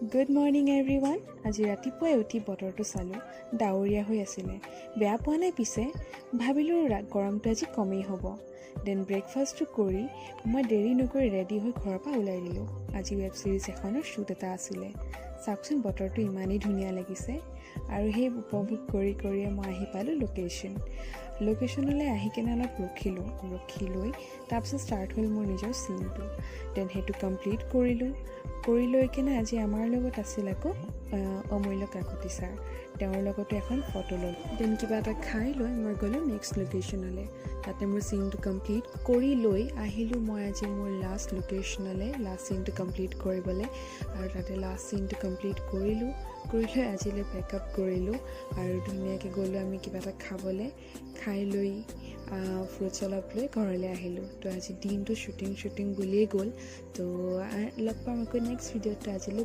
Good morning everyone. আজি ৰাতিপুৱাই উঠি বতৰটো চালোঁ, ডাৱৰীয়া হৈ আছিলে। বেয়া পোৱা নাই, পিছে ভাবিলোঁ গৰমটো আজি কমেই হ'ব। দেন ব্ৰেকফাষ্টটো কৰি মই দেৰি নকৰি ৰেডি হৈ ঘৰৰ পৰা ওলাই দিলোঁ। আজি ৱেব ছিৰিজ এখনৰ শ্বুট এটা আছিলে। চাওকচোন, বতৰটো ইমানেই ধুনীয়া লাগিছে। আৰু সেই উপভোগ কৰি কৰিয়ে মই আহি পালোঁ লোকেশ্যনলৈ আহি কিনে অলপ ৰখি লৈ তাৰপিছত ষ্টাৰ্ট হ'ল মোৰ নিজৰ চিনটো। দেন সেইটো কমপ্লিট কৰি লৈ কিনে আজি আমাৰ লগত আছিল আকৌ অমূল্য কাকতি ছাৰ। তেওঁৰ লগতো এখন ফটো ল'লোঁ। দেন কিবা এটা খাই লৈ মই গ'লোঁ নেক্সট লোকেশ্যনলৈ। তাতে মোৰ চিনটো কমপ্লিট কৰি লৈ আহিলোঁ মই আজি মোৰ লাষ্ট লোকেশ্যনলৈ, লাষ্ট চিনটো কমপ্লিট কৰিবলৈ। আৰু তাতে লাষ্ট চিনটো কমপ্লিট কৰি লৈ আজিলৈ পেকআপ কৰিলোঁ আৰু ধুনীয়াকৈ গ'লোঁ আমি কিবা এটা খাবলৈ। খাই লৈ ফ্ৰুটছ অলপ লৈ ঘৰলৈ আহিলোঁ। তো আজি দিনটো শ্বুটিং বুলিয়েই গ'ল। তো লগ পাম আকৌ নেক্সট ভিডিঅ'ত। আজিলৈ